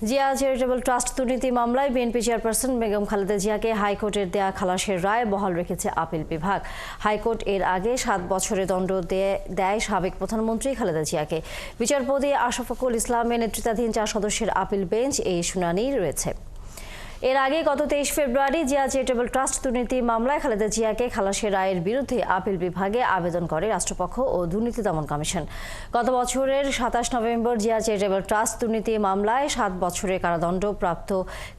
Zia charitable trust দুর্নীতি মামলায় BNP chairperson Begum Khaleda জিয়াকে হাইকোর্টের দেয়া খালাসের রায় বহাল রেখেছে আপিল বিভাগ। হাইকোর্ট এর আগে 7 বছরের দণ্ড দেয় সাবেক প্রধানমন্ত্রী খালেদা জিয়াকে। বিচারপতি আশফাকুল ইসলামের নেতৃত্বাধীন 4 সদস্যের আপিল বেঞ্চ এই শুনানি রয়েছে। এর আগে গত 23 ফেব্রুয়ারি জিয়া চ্যারিটেবল ট্রাস্ট দুর্নীতি মামলায় খালেদা জিয়াকে খালাসের রায়ের বিরুদ্ধে আপিল বিভাগে আবেদন করে রাষ্ট্রপক্ষ ও দুর্নীতি দমন কমিশন। গত বছরের 27 নভেম্বর জিয়া চ্যারিটেবল ট্রাস্ট দুর্নীতি মামলায় 7 বছরের কারাদণ্ডপ্রাপ্ত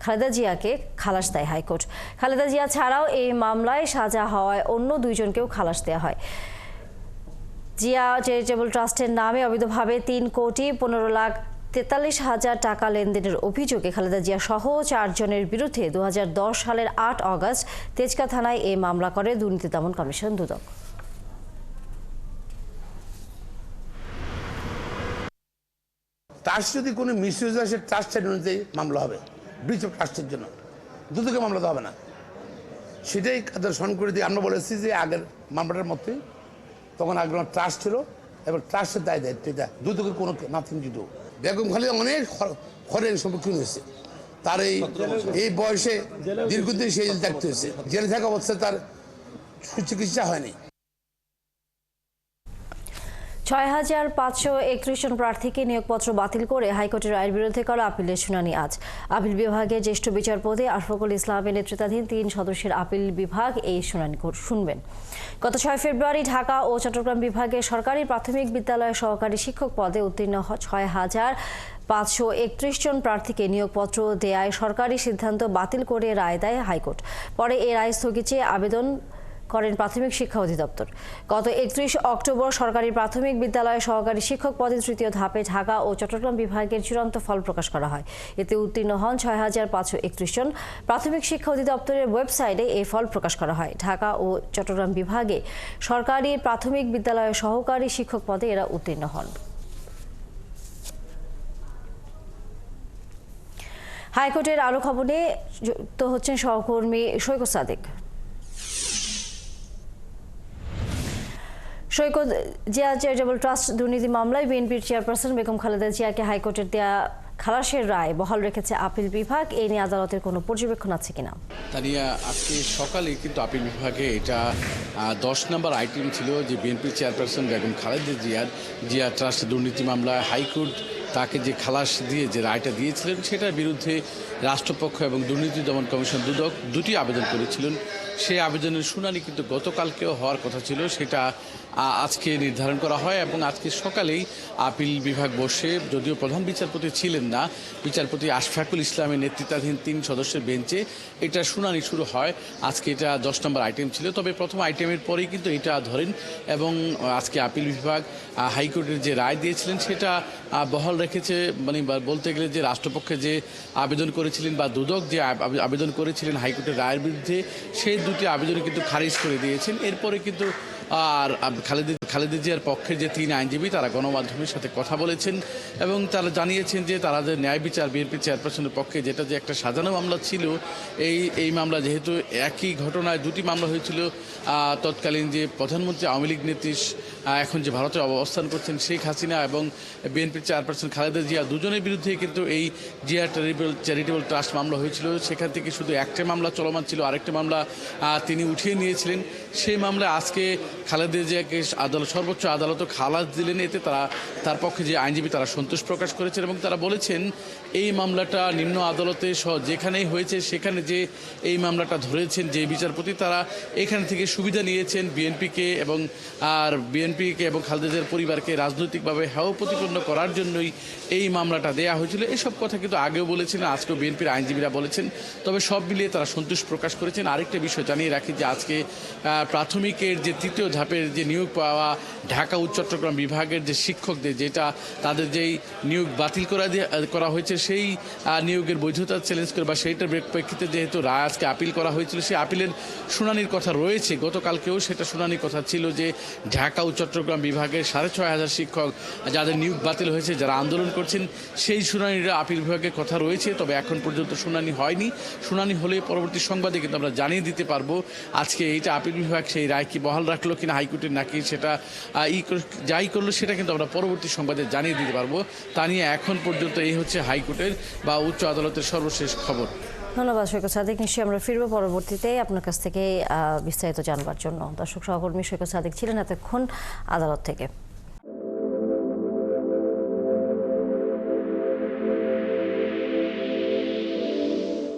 খালেদা জিয়াকে খালাস দেয় হাইকোর্ট। খালেদা জিয়া ছাড়াও এই মামলায় সাজা হওয়ায় অন্য 2 জনকেও খালাস দেওয়া হয়। জিয়া চ্যারিটেবল ট্রাস্টের নামে অবৈধভাবে 3,15,43,000 টাকা লেনদেনের অভিযোগে খালেদা জিয়া সহ 4 জনের বিরুদ্ধে 2010 সালের 8 অগস্ট তেজগাঁ থানায় এই মামলা করে দুর্নীতি দমন কমিশন দুদক। ট্রাস্ট যদি কোনো মিসইউজ হয় সে ট্রাস্টের অনুযায়ী মামলা হবে। ব্রিচ অফ ট্রাস্টের জন্য দুদকে মামলা তো হবে না, সেটাই তাদের স্মরণ করে দিয়ে আমরা বলেছি যে আগের মামলাটার মতোই তখন আগে ট্রাস্ট ছিল এবং ট্রাস্টের দায় দায়িত্ব এটা দুদকের কোনো nothing to do. Begum Khaleda অনেক খরের সম্মুখীন হয়েছে, তার এই বয়সে দীর্ঘদিন সেই জেল থাকতে হয়েছে। জেলে থাকা অবস্থায় তার সুচিকিৎসা হয়নি। 6,531 জন প্রার্থীকে নিয়োগপত্র বাতিল করে হাইকোর্টের রায়ের বিরুদ্ধে করা আপিলের শুনানি আজ। আপিল বিভাগের জ্যেষ্ঠ বিচারপতি আশফাকুল ইসলামের নেতৃত্বাধীন 3 সদস্যের আপিল বিভাগ এই শুনানি শুনবেন। গত 6 ফেব্রুয়ারি ঢাকা ও চট্টগ্রাম বিভাগের সরকারি প্রাথমিক বিদ্যালয়ের সহকারী শিক্ষক পদে উত্তীর্ণ 6,531 জন প্রার্থীকে নিয়োগপত্র দেয়ায় সরকারি সিদ্ধান্ত বাতিল করে রায় দেয় হাইকোর্ট। পরে এই রায় স্থগিত চেয়ে আবেদন করেন প্রাথমিক শিক্ষা অধিদপ্তর। গত 31 অক্টোবর সরকারি প্রাথমিক বিদ্যালয়ের সহকারী শিক্ষক পদে 3য় ধাপে ঢাকা ও চট্টগ্রাম বিভাগের চূড়ান্ত ফল প্রকাশ করা হয়। এতে উত্তীর্ণ হন 6,531 জন। প্রাথমিক শিক্ষা অধিদপ্তরের ওয়েবসাইটে এই ফল প্রকাশ করা হয়। ঢাকা ও চট্টগ্রাম বিভাগে সরকারি প্রাথমিক বিদ্যালয়ের সহকারী শিক্ষক পদে এরা উত্তীর্ণ হন। হাইকোর্টের আরো খবর নিয়ে যুক্ত হচ্ছেন সহকর্মী সৈকত সাদিক। সৈকত, জিয়া চ্যারিটেবল ট্রাস্ট দুর্নীতি মামলায় বিএনপির চেয়ারপারসন বেগম খালেদা জিয়াকে হাইকোর্টের দেয়া খালাসের রায় বহাল রেখেছে আপিল বিভাগ। এই নিয়ে আদালতের কোনো পর্যবেক্ষণ আছে কিনা? তানিয়া, আজকে সকালে কিন্তু আপিল বিভাগে এটা 10 নম্বর আইটেম ছিল যে বিএনপির চেয়ারপারসন বেগম খালেদা জিয়া ট্রাস্ট দুর্নীতি মামলায় হাইকোর্ট তাকে যে খালাস দিয়ে যে রায়টা দিয়েছিলেন সেটার বিরুদ্ধে রাষ্ট্রপক্ষ এবং দুর্নীতি দমন কমিশন দুদক দুটি আবেদন করেছিলেন। সেই আবেদনের শুনানি কিন্তু গতকালকেও হওয়ার কথা ছিল, সেটা আজকে নির্ধারণ করা হয় এবং আজকে সকালেই আপিল বিভাগ বসে, যদিও প্রধান বিচারপতি ছিলেন না, বিচারপতি আশফাকুল ইসলামের নেতৃত্বাধীন 3 সদস্যের বেঞ্চে এটা শুনানি শুরু হয়। আজকে এটা 10 নম্বর আইটেম ছিল, তবে প্রথম আইটেমের পরেই কিন্তু এটা ধরেন এবং আজকে আপিল বিভাগ হাইকোর্টের যে রায় দিয়েছিলেন সেটা বহাল রেখেছে। মানে বলতে গেলে যে রাষ্ট্রপক্ষে যে আবেদন করেছিলেন বা দুদক যে আবেদন করেছিলেন হাইকোর্টের রায়ের বিরুদ্ধে, সেই দুটি আবেদন কিন্তু খারিজ করে দিয়েছেন। এরপরে কিন্তু আর খালেদা জিয়ার পক্ষে যে 3 আইনজীবী তারা গণমাধ্যমের সাথে কথা বলেছেন এবং তারা জানিয়েছেন যে তারা যে ন্যায় বিচার বিএনপি চেয়ারপারসনের পক্ষে যেটা যে একটা সাজানো মামলা ছিল, এই মামলা যেহেতু একই ঘটনায় 2টি মামলা হয়েছিল, তৎকালীন যে প্রধানমন্ত্রী আওয়ামী লীগ নেত্রী এখন যে ভারতে অবস্থান করছেন শেখ হাসিনা এবং বিএনপির চেয়ারপারসন খালেদা জিয়া দুজনের বিরুদ্ধে কিন্তু এই জিয়া চ্যারিটেবল ট্রাস্ট মামলা হয়েছিল। সেখান থেকে শুধু একটা মামলা চলমান ছিল, আরেকটা মামলা তিনি উঠিয়ে নিয়েছিলেন। সেই মামলায় আজকে খালেদা জিয়াকে সর্বোচ্চ আদালত খালাস দিলেন। এতে তার পক্ষে যে আইনজীবী তারা সন্তোষ প্রকাশ করেছেন এবং তারা বলেছেন এই মামলাটা নিম্ন আদালতে যেখানেই হয়েছে সেখানে যে এই মামলাটা ধরেছেন যে বিচারপতি, তারা এখান থেকে সুবিধা নিয়েছেন বিএনপিকে এবং খালেদা জিয়ার পরিবারকে রাজনৈতিকভাবে হেয় প্রতিপন্ন করার জন্যই এই মামলাটা দেয়া হয়েছিল। এসব কথা কিন্তু আগেও বলেছিলেন, আজকেও বিএনপির আইনজীবীরা বলেছেন। তবে সব মিলিয়ে তারা সন্তোষ প্রকাশ করেছেন। আরেকটা বিষয় জানিয়ে রাখি যে আজকে প্রাথমিকের যে 3য় ধাপের যে নিয়োগ পাওয়া ঢাকা ও চট্টগ্রাম বিভাগের যে শিক্ষকদের যেটা তাদের যেই নিয়োগ বাতিল করা হয়েছে, সেই নিয়োগের বৈধতা চ্যালেঞ্জ করে বা সেইটার প্রেক্ষিতে যেহেতু রায় আজকে আপিল করা হয়েছিল, সেই আপিলের শুনানির কথা রয়েছে। গতকালকেও সেটা শুনানির কথা ছিল যে ঢাকা ও চট্টগ্রাম বিভাগের 6,500 শিক্ষক যাদের নিয়োগ বাতিল হয়েছে, যারা আন্দোলন করছেন, সেই শুনানির আপিল বিভাগের কথা রয়েছে। তবে এখন পর্যন্ত শুনানি হয়নি। শুনানি হলে পরবর্তী সংবাদে কিন্তু আমরা জানিয়ে দিতে পারবো আজকে এইটা আপিল বিভাগ সেই রায় কি বহাল রাখলো কিনা হাইকোর্টের নাকি সেটা যাই করলো সেটা কিন্তু আমরা পরবর্তী সংবাদে জানিয়ে দিতে পারবো। তা নিয়ে এখন পর্যন্ত এই হচ্ছে হাইকোর্টের বা উচ্চ আদালতের সর্বশেষ খবর। ধন্যবাদ সৈকত সাদিক। নিশ্চয়ই আমরা ফিরবো পরবর্তীতে আপনার কাছ থেকে বিস্তারিত জানবার জন্য। দর্শক সহকর্মী সৈকত সাদিক ছিলেন এতক্ষণ আদালত থেকে।